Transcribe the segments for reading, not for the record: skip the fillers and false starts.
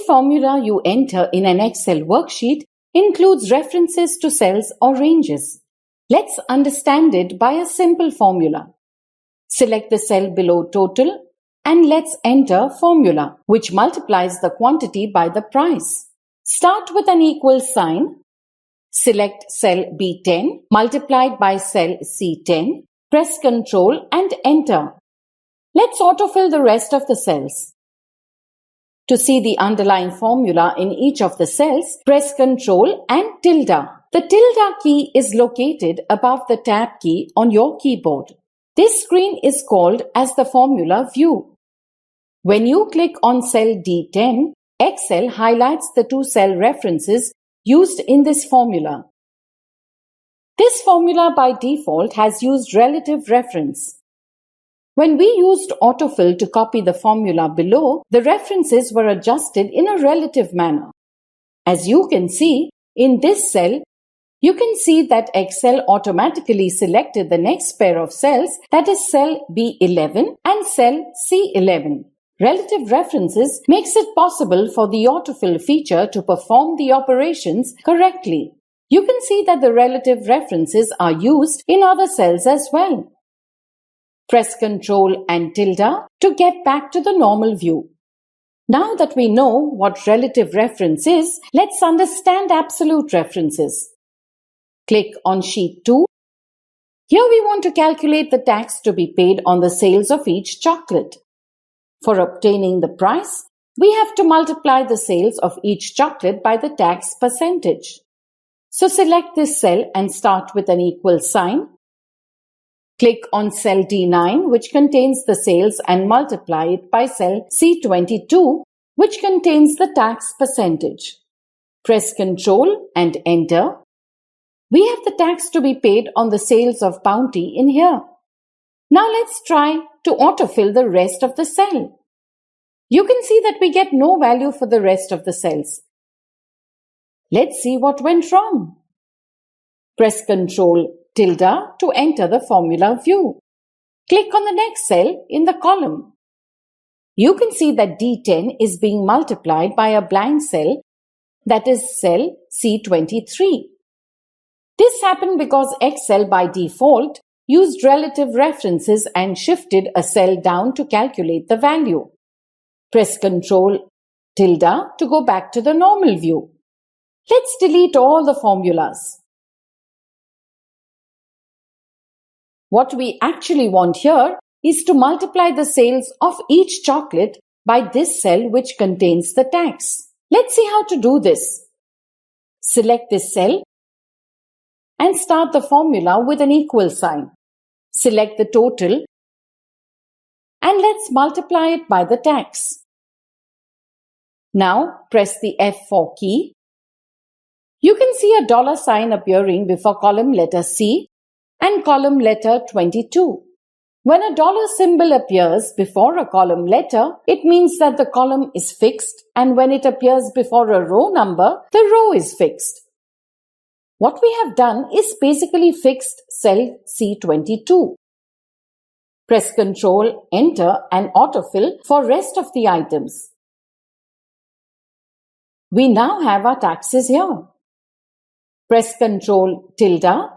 formula you enter in an Excel worksheet includes references to cells or ranges. Let's understand it by a simple formula. Select the cell below total and let's enter formula, which multiplies the quantity by the price. Start with an equal sign. Select cell B10 multiplied by cell C10. Press Ctrl and enter. Let's autofill the rest of the cells. To see the underlying formula in each of the cells, press Ctrl and tilde. The tilde key is located above the tab key on your keyboard. This screen is called as the formula view. When you click on cell D10, Excel highlights the two cell references used in this formula. This formula by default has used relative reference. When we used autofill to copy the formula below, the references were adjusted in a relative manner. As you can see, in this cell, you can see that Excel automatically selected the next pair of cells, that is cell B11 and cell C11. Relative references makes it possible for the autofill feature to perform the operations correctly. You can see that the relative references are used in other cells as well. Press Ctrl and tilde to get back to the normal view. Now that we know what relative reference is, let's understand absolute references. Click on Sheet 2. Here we want to calculate the tax to be paid on the sales of each chocolate. For obtaining the price, we have to multiply the sales of each chocolate by the tax percentage. So select this cell and start with an equal sign. Click on cell D9, which contains the sales, and multiply it by cell C22, which contains the tax percentage. Press Ctrl and enter. We have the tax to be paid on the sales of Bounty in here. Now let's try to autofill the rest of the cell. You can see that we get no value for the rest of the cells. Let's see what went wrong. Press Ctrl tilde to enter the formula view. Click on the next cell in the column. You can see that D10 is being multiplied by a blank cell, that is cell C23. This happened because Excel by default used relative references and shifted a cell down to calculate the value. Press Ctrl tilde to go back to the normal view. Let's delete all the formulas. What we actually want here is to multiply the sales of each chocolate by this cell which contains the tax. Let's see how to do this. Select this cell and start the formula with an equal sign. Select the total and let's multiply it by the tax. Now press the F4 key. You can see a dollar sign appearing before column letter C and column letter 22. When a dollar symbol appears before a column letter, it means that the column is fixed, and when it appears before a row number, the row is fixed. What we have done is basically fixed cell C22. Press Ctrl, Enter and autofill for rest of the items. We now have our taxes here. Press Ctrl tilde.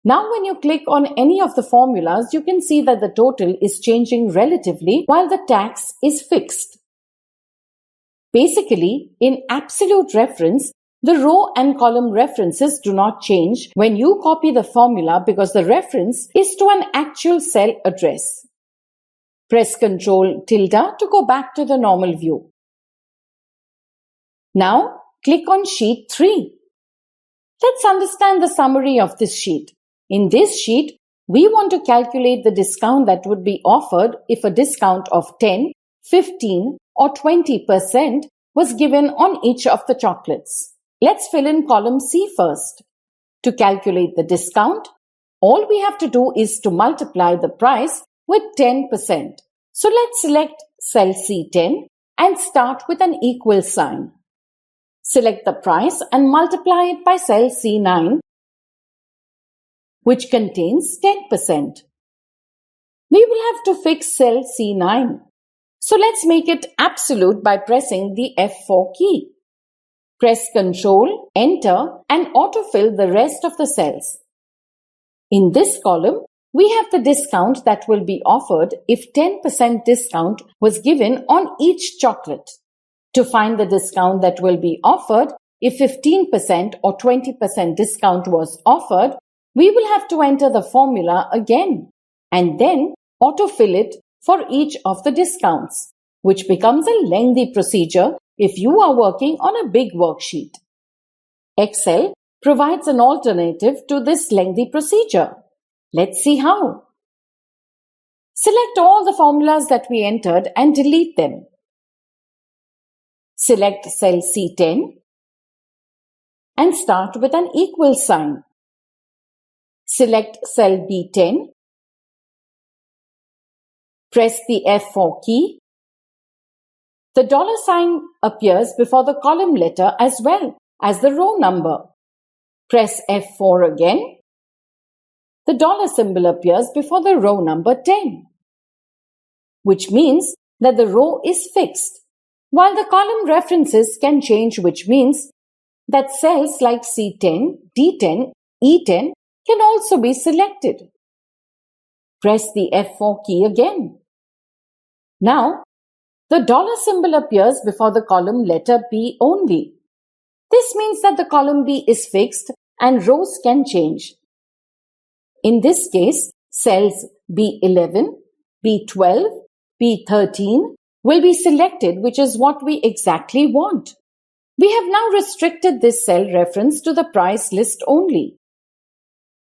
Now when you click on any of the formulas, you can see that the total is changing relatively while the tax is fixed. Basically, in absolute reference, the row and column references do not change when you copy the formula because the reference is to an actual cell address. Press Ctrl tilde to go back to the normal view. Now, click on Sheet 3. Let's understand the summary of this sheet. In this sheet, we want to calculate the discount that would be offered if a discount of 10, 15 or 20% was given on each of the chocolates. Let's fill in column C first. To calculate the discount, all we have to do is to multiply the price with 10%. So let's select cell C10 and start with an equal sign. Select the price and multiply it by cell C9, which contains 10%. We will have to fix cell C9. So let's make it absolute by pressing the F4 key. Press Ctrl, Enter and autofill the rest of the cells. In this column, we have the discount that will be offered if 10% discount was given on each chocolate. To find the discount that will be offered if 15% or 20% discount was offered, we will have to enter the formula again and then autofill it for each of the discounts, which becomes a lengthy procedure if you are working on a big worksheet. Excel provides an alternative to this lengthy procedure. Let's see how. Select all the formulas that we entered and delete them. Select cell C10 and start with an equal sign. Select cell B10. Press the F4 key. The dollar sign appears before the column letter as well as the row number. Press F4 again. The dollar symbol appears before the row number 10, which means that the row is fixed, while the column references can change, which means that cells like C10, D10, E10 can also be selected. Press the F4 key again. Now, the dollar symbol appears before the column letter B only. This means that the column B is fixed and rows can change. In this case, cells B11, B12, B13 will be selected, which is what we exactly want. We have now restricted this cell reference to the price list only.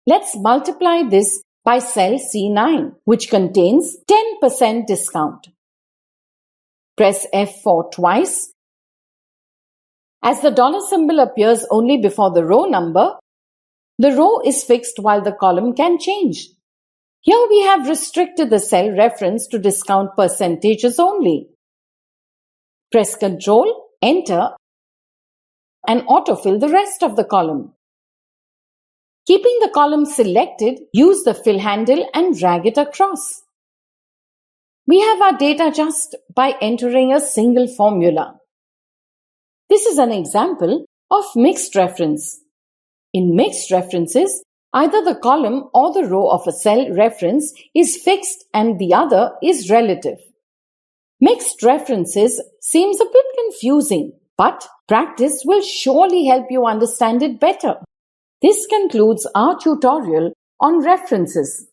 Let's multiply this by cell C9, which contains 10% discount. Press F4 twice. As the dollar symbol appears only before the row number, the row is fixed while the column can change. Here we have restricted the cell reference to discount percentages only. Press Ctrl, Enter, and autofill the rest of the column. Keeping the column selected, use the fill handle and drag it across. We have our data just by entering a single formula. This is an example of mixed reference. In mixed references, either the column or the row of a cell reference is fixed and the other is relative. Mixed references seems a bit confusing, but practice will surely help you understand it better. This concludes our tutorial on references.